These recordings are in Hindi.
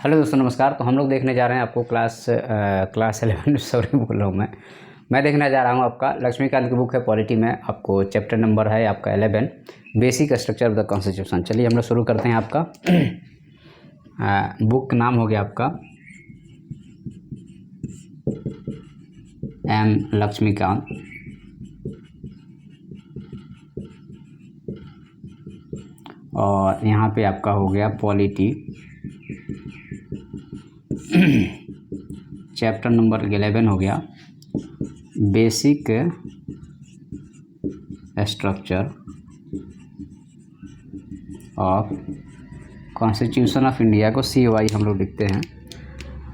हेलो दोस्तों, नमस्कार। तो हम लोग देखने जा रहे हैं आपको क्लास 11 सॉरी बोल रहा हूँ मैं देखने जा रहा हूँ आपका लक्ष्मीकांत की बुक है पॉलिटी में। आपको चैप्टर नंबर है आपका 11, basic structure of the constitution. चलिए हम लोग शुरू करते हैं। आपका बुक नाम हो गया आपका एम लक्ष्मीकांत। और यहाँ पे आपका हो गया पॉलिटी चैप्टर नंबर 11 हो गया basic structure of constitution of India को COI हम लोग लिखते हैं।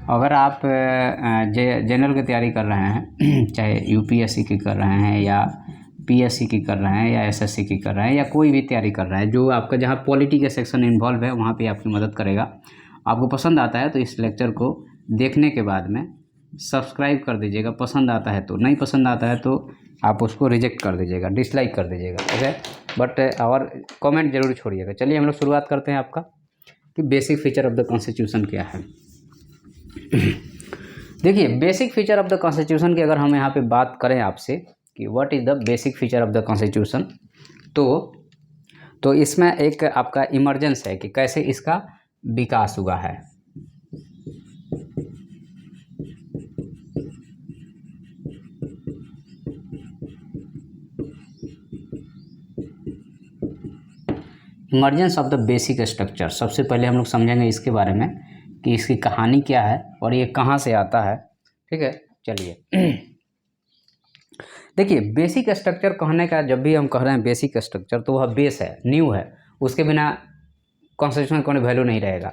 अगर आप जनरल की तैयारी कर रहे हैं, चाहे UPSC की कर रहे हैं या PSC की कर रहे हैं या SSC की कर रहे हैं या कोई भी तैयारी कर रहे हैं, जो आपका जहाँ पॉलिटी का सेक्शन इन्वॉल्व है वहाँ पे आपकी मदद करेगा। आपको पसंद आता है तो इस लेक्चर को देखने के बाद में सब्सक्राइब कर दीजिएगा, पसंद आता है तो। नहीं पसंद आता है तो आप उसको रिजेक्ट कर दीजिएगा, डिसलाइक कर दीजिएगा, ओके। बट और कमेंट जरूर छोड़िएगा। चलिए हम लोग शुरुआत करते हैं आपका कि basic feature of the constitution क्या है। देखिए, basic feature of the constitution की अगर हम यहाँ पे बात करें आपसे कि what is the basic feature of the constitution, तो इसमें एक आपका इमर्जेंस है कि कैसे इसका विकास हुआ है। Emergence of the basic structure, सबसे पहले हम लोग समझेंगे इसके बारे में कि इसकी कहानी क्या है और ये कहाँ से आता है। ठीक है, चलिए। देखिए, बेसिक स्ट्रक्चर कहने का जब भी हम कह रहे हैं बेसिक स्ट्रक्चर, तो वह बेस है, न्यू है। उसके बिना कॉन्स्टिट्यूशन का कोई वैल्यू नहीं रहेगा।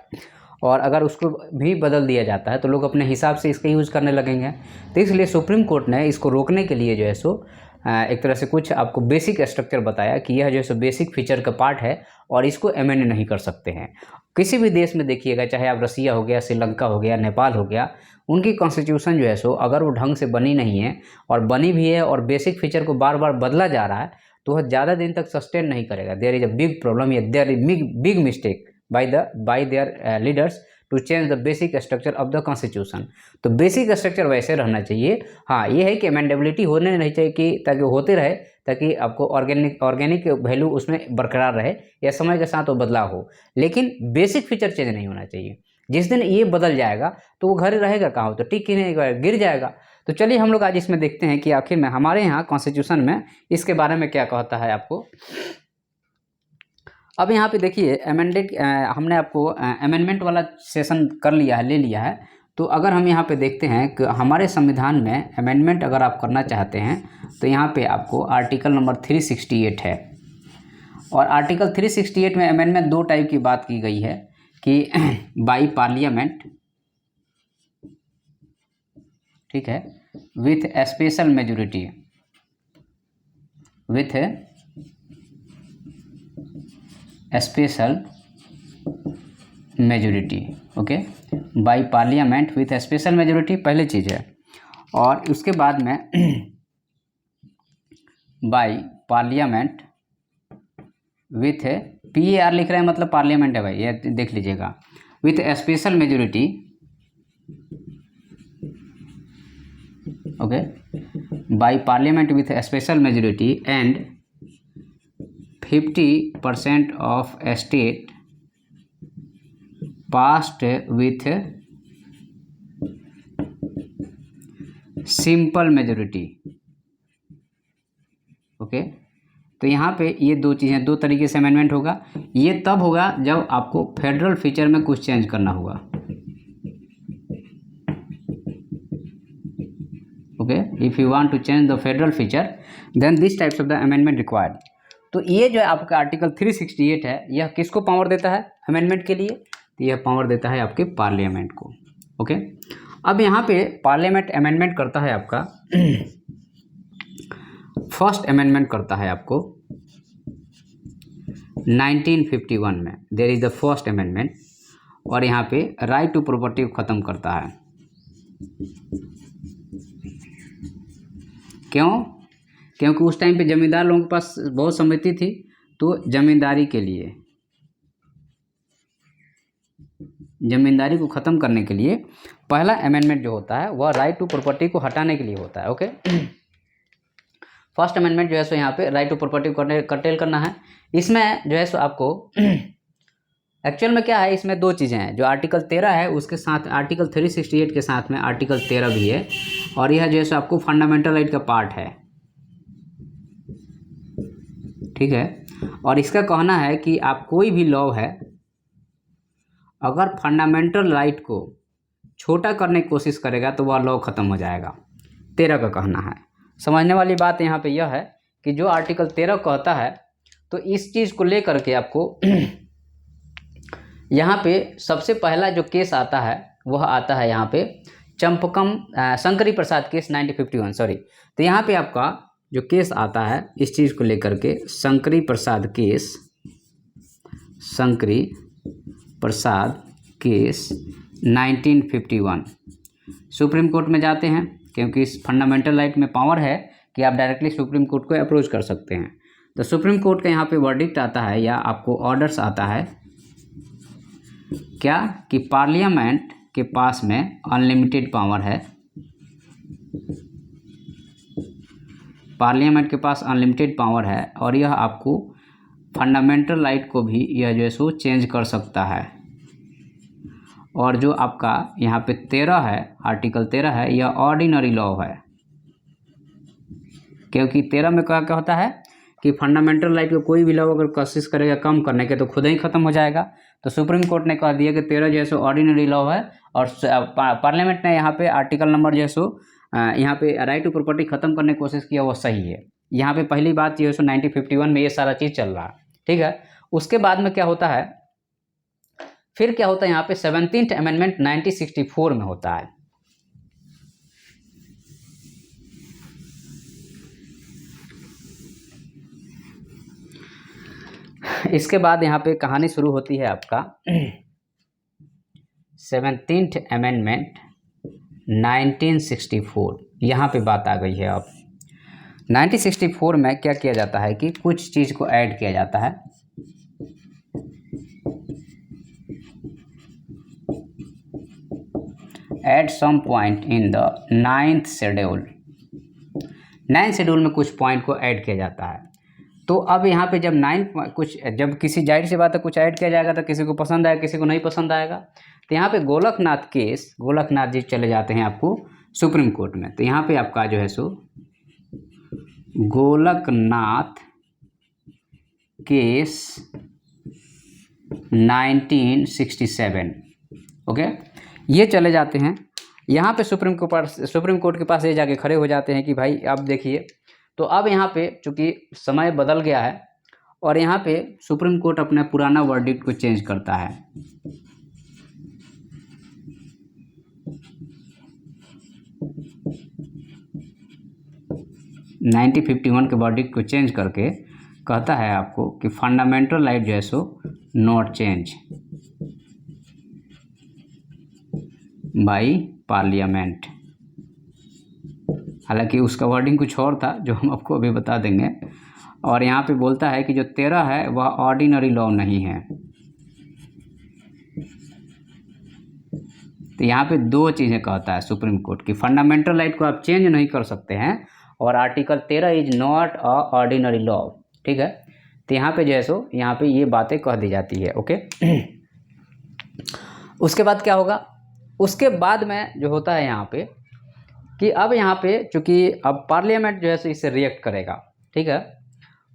और अगर उसको भी बदल दिया जाता है तो लोग अपने हिसाब से इसका यूज़ करने लगेंगे। तो इसलिए सुप्रीम कोर्ट ने इसको रोकने के लिए जो है सो एक तरह से कुछ आपको बेसिक स्ट्रक्चर बताया कि यह जो है सो बेसिक फीचर का पार्ट है और इसको अमेंड नहीं कर सकते हैं। किसी भी देश में देखिएगा, चाहे आप रसिया हो गया, श्रीलंका हो गया, नेपाल हो गया, उनकी कॉन्स्टिट्यूशन जो है सो अगर वो ढंग से बनी नहीं है और बनी भी है और बेसिक फीचर को बार बार बदला जा रहा है तो वह ज़्यादा दिन तक सस्टेन नहीं करेगा। There is a big problem, या there is big mistake by their leaders to change the basic structure of the constitution। तो बेसिक स्ट्रक्चर वैसे रहना चाहिए। हाँ, ये है कि अमेंडेबिलिटी होने नहीं चाहिए कि ताकि होते रहे, ताकि आपको ऑर्गेनिक वैल्यू उसमें बरकरार रहे या समय के साथ वो बदलाव हो, लेकिन बेसिक फीचर चेंज नहीं होना चाहिए। जिस दिन ये बदल जाएगा तो वो घर रहेगा कहाँ, हो तो टिक ही नहीं, गिर जाएगा। तो चलिए हम लोग आज इसमें देखते हैं कि आखिर में हमारे यहाँ कॉन्स्टिट्यूशन में इसके बारे में क्या कहता है आपको। अब यहाँ पे देखिए, हमने आपको अमेंडमेंट वाला सेशन कर लिया है, ले लिया है। तो अगर हम यहाँ पे देखते हैं कि हमारे संविधान में अमेंडमेंट अगर आप करना चाहते हैं तो यहाँ पे आपको आर्टिकल नंबर 368 है। और आर्टिकल 368 में अमेंडमेंट दो टाइप की बात की गई है कि बाई पार्लियामेंट, ठीक है, with special majority, with special majority, okay, by parliament with special majority पहली चीज़ है। और उसके बाद में बाय पार्लियामेंट विथ PAR लिख रहे हैं, मतलब पार्लियामेंट है भाई, ये देख लीजिएगा, with special majority, okay, by parliament with special majority and 50% of state passed with simple majority, okay. तो यहाँ पे ये दो चीज़ें, दो तरीके से अमेंडमेंट होगा। ये तब होगा जब आपको फेडरल फीचर में कुछ चेंज करना होगा, okay. If you want to change the federal feature then this types of the amendment required. तो ये जो है आपका आर्टिकल 368 है, यह किसको पावर देता है अमेंडमेंट के लिए? तो यह पावर देता है आपके पार्लियामेंट को, ओके। अब यहाँ पे पार्लियामेंट अमेंडमेंट करता है आपका फर्स्ट अमेंडमेंट करता है आपको 1951 में, there is the first amendment. और यहाँ पे राइट टू प्रॉपर्टी को ख़त्म करता है। क्यों? क्योंकि उस टाइम पे जमींदार लोगों के पास बहुत सम्पत्ति थी, तो जमींदारी के लिए ज़मींदारी को ख़त्म करने के लिए पहला अमेंडमेंट जो होता है वह राइट टू प्रॉपर्टी को हटाने के लिए होता है। ओके, फर्स्ट अमेंडमेंट जो है सो यहाँ पे राइट टू प्रॉपर्टी को कर्टेल करना है। इसमें जो है सो आपको एक्चुअल में क्या है, इसमें दो चीज़ें हैं। जो आर्टिकल 13 है उसके साथ आर्टिकल 368 के साथ में आर्टिकल 13 भी है, और यह जो है सो आपको फंडामेंटल राइट का पार्ट है। ठीक है, और इसका कहना है कि आप कोई भी लॉ है अगर फंडामेंटल राइट को छोटा करने की कोशिश करेगा तो वह लॉ ख़त्म हो जाएगा। 13 का कहना है। समझने वाली बात यहाँ पे यह है कि जो आर्टिकल 13 कहता है तो इस चीज़ को लेकर के आपको यहाँ पे सबसे पहला जो केस आता है वह आता है यहाँ पे चंपकम शंकरी प्रसाद केस 1951, सॉरी। तो यहाँ पे आपका जो केस आता है इस चीज़ को लेकर के शंकरी प्रसाद केस 1951 सुप्रीम कोर्ट में जाते हैं, क्योंकि इस फंडामेंटल राइट में पावर है कि आप डायरेक्टली सुप्रीम कोर्ट को अप्रोच कर सकते हैं। तो सुप्रीम कोर्ट का यहाँ पे वर्डिक्ट आता है या आपको ऑर्डर्स आता है क्या कि पार्लियामेंट के पास में अनलिमिटेड पावर है, पार्लियामेंट के पास अनलिमिटेड पावर है, और यह आपको फंडामेंटल राइट को भी यह जो है सो चेंज कर सकता है। और जो आपका यहाँ पे 13 है, आर्टिकल 13 है, यह ऑर्डिनरी लॉ है, क्योंकि 13 में क्या क्या होता है कि फंडामेंटल राइट को कोई भी लॉ अगर कोशिश करेगा कम करने के तो खुद ही ख़त्म हो जाएगा। तो सुप्रीम कोर्ट ने कह दिया कि 13 जो है सो ऑर्डिनरी लॉ है, और पार्लियामेंट ने यहाँ पे आर्टिकल नंबर जो है सो यहाँ पे राइट टू प्रॉपर्टी ख़त्म करने की कोशिश किया, वो सही है। यहाँ पे पहली बात जो है सो 1951 में ये सारा चीज़ चल रहा है। ठीक है, उसके बाद में क्या होता है, फिर क्या होता है यहाँ पे 17th अमेंडमेंट 1964 में होता है। इसके बाद यहाँ पे कहानी शुरू होती है आपका 17th अमेंडमेंट 1964। यहाँ पे बात आ गई है। अब 1964 में क्या किया जाता है कि कुछ चीज़ को ऐड किया जाता है। At some point in the 9th schedule, 9th schedule में कुछ पॉइंट को ऐड किया जाता है। तो अब यहाँ पे जब जब किसी जाहिर सी बात है कुछ ऐड किया जाएगा तो किसी को पसंद आएगा, किसी को नहीं पसंद आएगा। तो यहाँ पे गोलकनाथ केस, गोलकनाथ जी चले जाते हैं आपको सुप्रीम कोर्ट में। तो यहाँ पे आपका जो है सो गोलकनाथ केस 1967, ओके, ये चले जाते हैं। यहाँ पे सुप्रीम कोर्ट के पास ये जाके खड़े हो जाते हैं कि भाई अब देखिए, तो अब यहाँ पे चूँकि समय बदल गया है और यहाँ पे सुप्रीम कोर्ट अपना पुराना वर्डिक्ट को चेंज करता है। नाइनटीन 1951 के वर्डिक्ट को चेंज करके कहता है आपको कि फंडामेंटल राइट जो है so not change by parliament. हालांकि उसका वर्डिंग कुछ और था जो हम आपको अभी बता देंगे। और यहाँ पे बोलता है कि जो 13 है वह ऑर्डिनरी लॉ नहीं है। तो यहाँ पे दो चीज़ें कहता है सुप्रीम कोर्ट कि फंडामेंटल राइट को आप चेंज नहीं कर सकते हैं, और article 13 is not a ordinary law. ठीक है, तो यहाँ पे जो है सो यहाँ पे ये बातें कह दी जाती है। ओके, उसके बाद क्या होगा, उसके बाद में जो होता है यहाँ पे कि अब यहाँ पे चूँकि अब पार्लियामेंट जो है सो इससे रिएक्ट करेगा। ठीक है,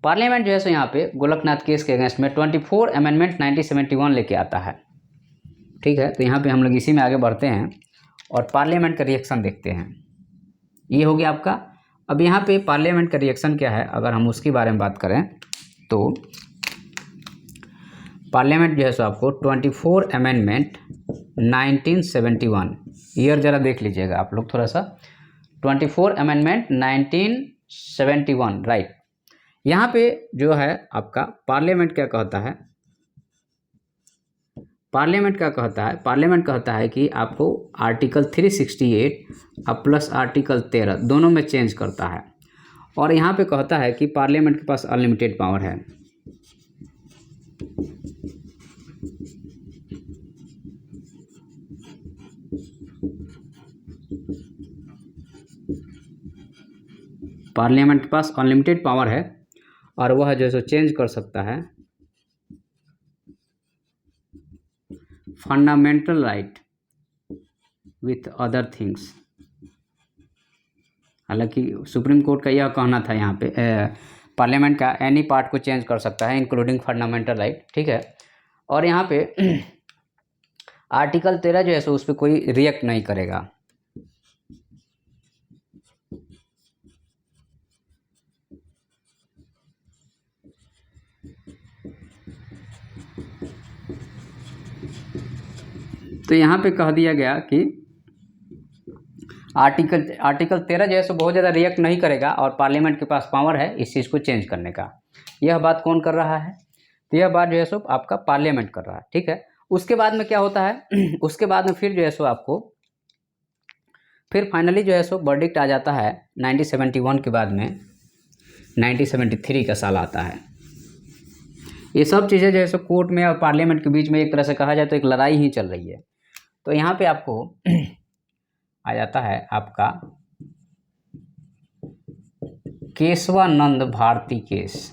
पार्लियामेंट जो है सो यहाँ पे गोलकनाथ केस के अगेंस्ट में 24 अमेंडमेंट 1971 लेके आता है। ठीक है, तो यहाँ पे हम लोग इसी में आगे बढ़ते हैं और पार्लियामेंट का रिएक्शन देखते हैं। ये हो गया आपका। अब यहाँ पे पार्लियामेंट का रिएक्शन क्या है, अगर हम उसके बारे में बात करें तो पार्लियामेंट जो है सो आपको 24 अमेंडमेंट 1971, ईयर ज़रा देख लीजिएगा आप लोग थोड़ा सा, 24 अमेंडमेंट 1971, राइट। यहाँ पे जो है आपका पार्लियामेंट क्या कहता है, पार्लियामेंट कहता है कि आपको आर्टिकल 368 अब प्लस आर्टिकल 13 दोनों में चेंज करता है। और यहाँ पे कहता है कि पार्लियामेंट के पास अनलिमिटेड पावर है। पार्लियामेंट के पास अनलिमिटेड पावर है और वह जो है सो चेंज कर सकता है fundamental right with other things. हालांकि सुप्रीम कोर्ट का यह कहना था यहाँ पे पार्लियामेंट का एनी पार्ट को चेंज कर सकता है इंक्लूडिंग फंडामेंटल राइट, ठीक है। और यहाँ पे आर्टिकल 13 जो है सो उस पर कोई रिएक्ट नहीं करेगा। तो यहाँ पे कह दिया गया कि आर्टिकल 13 जो है सो बहुत ज़्यादा रिएक्ट नहीं करेगा और पार्लियामेंट के पास पावर है इस चीज़ को चेंज करने का। यह बात कौन कर रहा है? तो यह बात जो है सो आपका पार्लियामेंट कर रहा है, ठीक है। उसके बाद में क्या होता है उसके बाद में फिर जो है सो आपको फिर फाइनली जो है सो वर्डिक्ट आ जाता है 1971 के बाद में 1973 का साल आता है। ये सब चीज़ें जो है सो कोर्ट में और पार्लियामेंट के बीच में एक तरह से कहा जाए तो एक लड़ाई ही चल रही है। तो यहाँ पे आपको आ जाता है आपका Keshavananda Bharati case.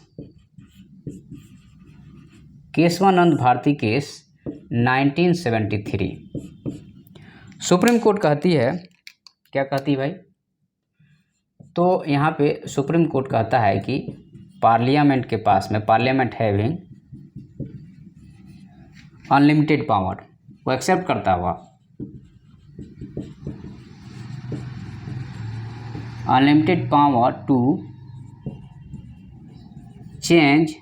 Keshavananda Bharati case 1973। Supreme court कहती है, क्या कहती है भाई? तो यहाँ पे सुप्रीम कोर्ट कहता है कि पार्लियामेंट के पास में, पार्लियामेंट हैविंग अनलिमिटेड पावर, वो एक्सेप्ट करता हुआ unlimited power to change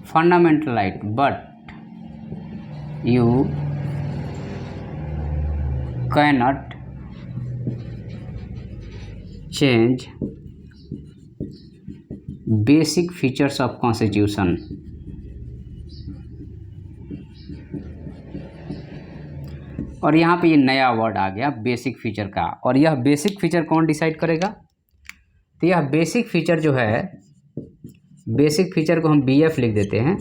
fundamental right but you cannot change basic features of constitution। और यहाँ पे ये नया वर्ड आ गया बेसिक फीचर का। और यह बेसिक फीचर कौन डिसाइड करेगा? तो यह बेसिक फीचर जो है, बेसिक फीचर को हम BF लिख देते हैं,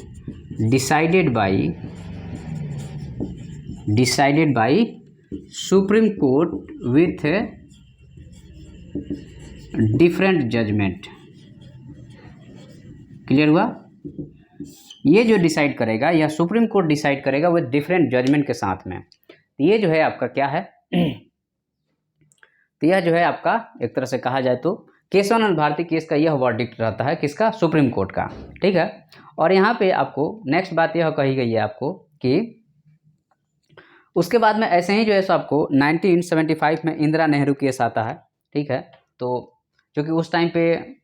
decided by supreme court with different judgement. Clear हुआ? ये जो डिसाइड करेगा यह सुप्रीम कोर्ट डिसाइड करेगा विथ डिफरेंट जजमेंट के साथ में। ये जो है आपका क्या है तो यह जो है आपका एक तरह से कहा जाए तो केशवानंद भारती केस का यह वर्डिक्ट रहता है, किसका? सुप्रीम कोर्ट का, ठीक है। और यहाँ पे आपको नेक्स्ट बात यह कही गई है आपको कि उसके बाद में ऐसे ही जो है सो आपको 1975 में इंदिरा नेहरू केस आता है, ठीक है। तो क्योंकि उस टाइम पे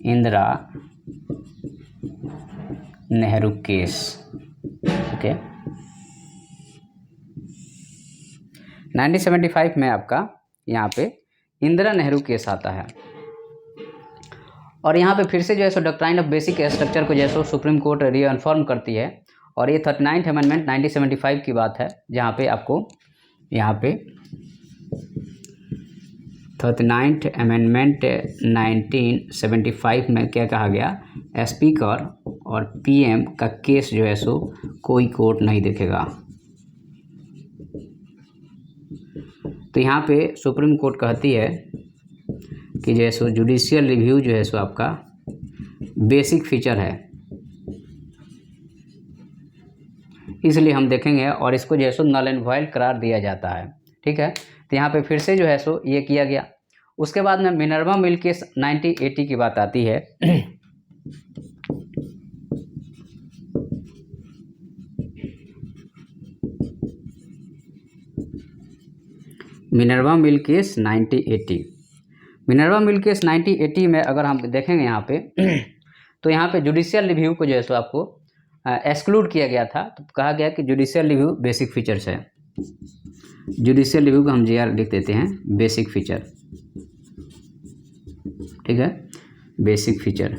इंदिरा नेहरू केस, ओके। 1975 में आपका यहाँ पे इंदिरा नेहरू केस आता है। और यहाँ पे फिर से जो है सो डॉक्ट्राइन ऑफ बेसिक स्ट्रक्चर को जैसे सुप्रीम कोर्ट रीअन्फर्म करती है। और ये 39th अमेंडमेंट 1975 की बात है, जहाँ पे आपको यहाँ पे 39th अमेंडमेंट 1975 में क्या कहा गया? स्पीकर और PM का केस जो है सो कोई कोर्ट नहीं देखेगा। तो यहाँ पे सुप्रीम कोर्ट कहती है कि जो है सो जुडिशियल रिव्यू जो है सो आपका बेसिक फीचर है, इसलिए हम देखेंगे और इसको जो है सो नल एंड वॉइड करार दिया जाता है, ठीक है। तो यहाँ पे फिर से जो है सो ये किया गया। उसके बाद में मिनर्वा मिल केस 1980 की बात आती है। Minerva mill case 1980। Minerva mill case 1980 में अगर हम देखेंगे यहाँ पे तो यहाँ पे जुडिशियल रिव्यू को जो है सो आपको एक्सक्लूड किया गया था। तो कहा गया कि जुडिशियल रिव्यू बेसिक फीचर्स है। जुडिशियल रिव्यू को हम JR लिख देते हैं, बेसिक फीचर, ठीक है, बेसिक फीचर।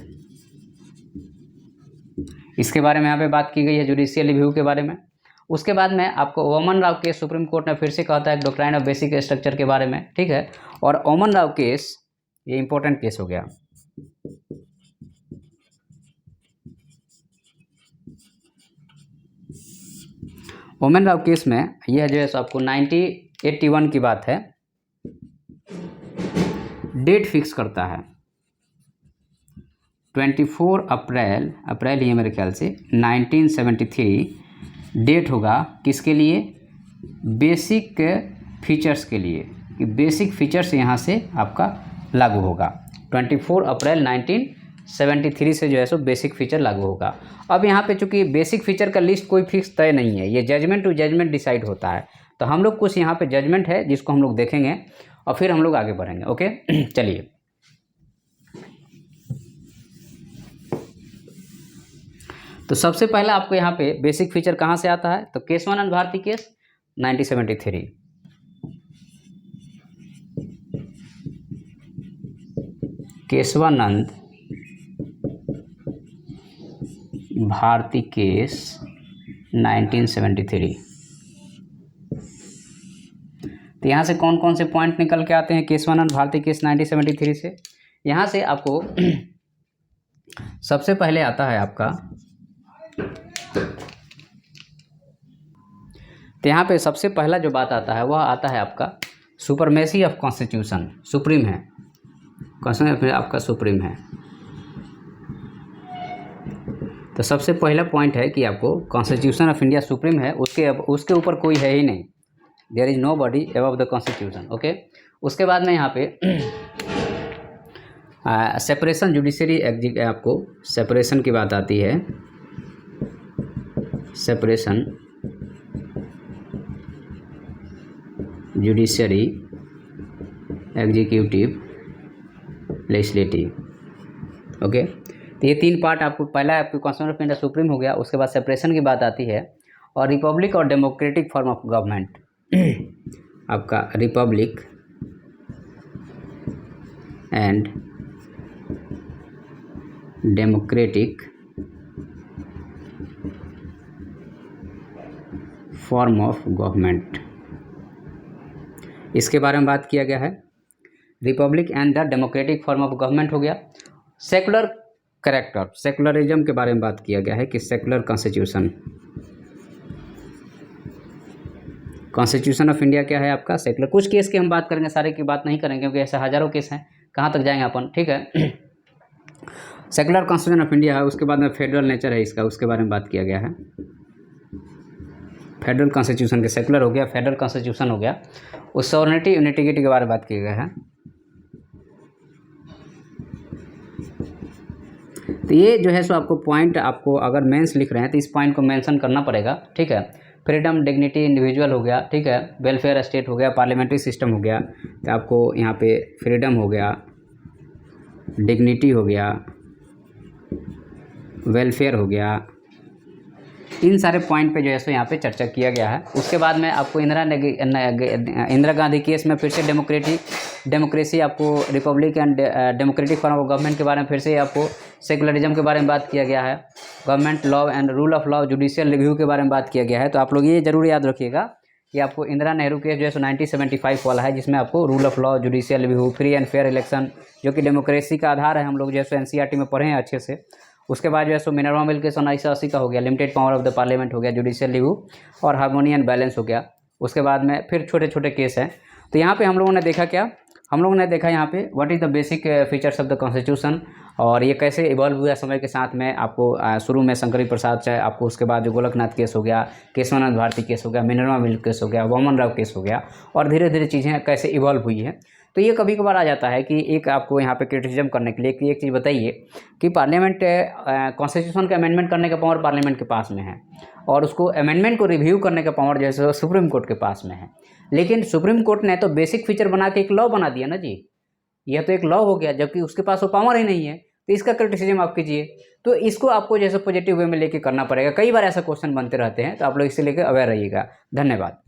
इसके बारे में यहाँ पे बात की गई है जुडिशियल रिव्यू के बारे में। उसके बाद में आपको ओमन राव केस सुप्रीम कोर्ट ने फिर से कहता है डॉक्ट्राइन ऑफ बेसिक स्ट्रक्चर के बारे में, ठीक है। और ओमन राव केस ये इंपॉर्टेंट केस हो गया। ओमेन राव केस में यह जो है सो आपको 1981 की बात है, डेट फिक्स करता है 24 अप्रैल ये मेरे ख्याल से 1973 डेट होगा किसके लिए, बेसिक फीचर्स के लिए, कि बेसिक फीचर्स यहाँ से आपका लागू होगा। 24 अप्रैल 1973 से जो है सो बेसिक फीचर लागू होगा। अब यहाँ पे चूंकि बेसिक फीचर का लिस्ट कोई फिक्स तय नहीं है, ये जजमेंट टू जजमेंट डिसाइड होता है, तो हम लोग कुछ यहाँ पे जजमेंट है जिसको हम लोग देखेंगे और फिर हम लोग आगे बढ़ेंगे। ओके चलिए, तो सबसे पहला आपको यहाँ पे बेसिक फीचर कहाँ से आता है, तो केशवानंद भारती केस 1973। केशवानंद भारती केस 1973। तो यहाँ से कौन कौन से पॉइंट निकल के आते हैं केशवानंद भारती केस 1973 से? यहाँ से आपको सबसे पहले आता है आपका, तो यहाँ पे सबसे पहला जो बात आता है वह आता है आपका सुपरमेसी ऑफ कॉन्स्टिट्यूशन, सुप्रीम है, कॉन्स्टिट्यूशन आपका सुप्रीम है। तो सबसे पहला पॉइंट है कि आपको कॉन्स्टिट्यूशन ऑफ इंडिया सुप्रीम है, उसके ऊपर कोई है ही नहीं, there is nobody above the constitution. Okay, उसके बाद में यहाँ पे सेपरेशन जुडिशरी, आपको सेपरेशन की बात आती है, separation judiciary executive legislative. Okay, तो ये तीन पार्ट आपको, पहला आपको कॉन्स्टिट्यूशन ऑफ इंडिया सुप्रीम हो गया, उसके बाद सेपरेशन की बात आती है, और रिपब्लिक और डेमोक्रेटिक फॉर्म ऑफ गवर्नमेंट आपका Republic and democratic form of government, इसके बारे में बात किया गया है। Republic and the democratic form of government हो गया। सेकुलर कैरेक्टर, सेकुलरिज्म के बारे में बात किया गया है कि secular constitution, constitution of India क्या है आपका, सेकुलर। कुछ केस की हम बात करेंगे, सारे की बात नहीं करेंगे क्योंकि ऐसे हजारों केस हैं, कहाँ तक जाएंगे अपन, ठीक है। सेकुलर कॉन्स्टिट्यूशन ऑफ इंडिया है, उसके बाद में फेडरल नेचर है इसका, उसके बारे में बात किया गया है। फेडरल कॉन्स्टिट्यूशन के सेकुलर हो गया, फेडरल कॉन्स्टिट्यूशन हो गया, उस सॉवरेनिटी यूनिटी के बारे में बात किया गया है। तो ये जो है सो आपको पॉइंट, आपको अगर मेंस लिख रहे हैं तो इस पॉइंट को मेंशन करना पड़ेगा, ठीक है। फ्रीडम, डिग्निटी, इंडिविजुअल हो गया, ठीक है, वेलफेयर स्टेट हो गया, पार्लियामेंट्री सिस्टम हो गया, तो आपको यहाँ पे फ्रीडम हो गया, डिग्निटी हो गया, वेलफेयर हो गया, इन सारे पॉइंट पे जो है सो यहाँ पे चर्चा किया गया है। उसके बाद में आपको इंदिरा गांधी केस में फिर से डेमोक्रेसी, आपको Republic and democratic form of government के बारे में फिर से आपको सेकुलरिज्म के बारे में बात किया गया है, government law and rule of law, judicial review के बारे में बात किया गया है। तो आप लोग ये जरूर याद रखिएगा कि आपको इंदिरा नेहरू केस जो है सो 1975 वाला है, जिसमें आपको rule of law, judicial review, free and fair election, जो कि डेमोक्रेसी का आधार है, हम लोग जो है सो NCERT में पढ़े हैं अच्छे से। उसके बाद जो है सो मिनरवा मिल के 1980 का हो गया, limited power of the parliament हो गया, जुडिशियल रिव्यू और हार्मोनी एंड बैलेंस हो गया। उसके बाद में फिर छोटे छोटे केस हैं। तो यहाँ पे हम लोगों ने देखा क्या, हम लोगों ने देखा यहाँ पे what is the basic features of the constitution, और ये कैसे इवॉल्व हुआ समय के साथ में। आपको शुरू में शंकरी प्रसाद चाहे, आपको उसके बाद जो गोलकनाथ केस हो गया, केशवानंद भारती केस हो गया, मिनरवा मिल केस हो गया, वामन राव केस हो गया, और धीरे धीरे चीज़ें कैसे इवॉल्व हुई है। तो ये कभी कभार आ जाता है कि एक आपको यहाँ पे क्रिटिसिज्म करने के लिए कि एक चीज़ बताइए कि पार्लियामेंट, कॉन्स्टिट्यूशन का अमेंडमेंट करने का पावर पार्लियामेंट के पास में है, और उसको अमेंडमेंट को रिव्यू करने का पावर जैसे सुप्रीम कोर्ट के पास में है। लेकिन सुप्रीम कोर्ट ने तो बेसिक फीचर बना के एक लॉ बना दिया ना जी, यह तो एक लॉ हो गया, जबकि उसके पास वो पावर ही नहीं है, तो इसका क्रिटिसिज्म आप कीजिए। तो इसको आपको जैसे पॉजिटिव वे में लेके करना पड़ेगा। कई बार ऐसा क्वेश्चन बनते रहते हैं, तो आप लोग इसे लेकर अवेयर रहिएगा। धन्यवाद।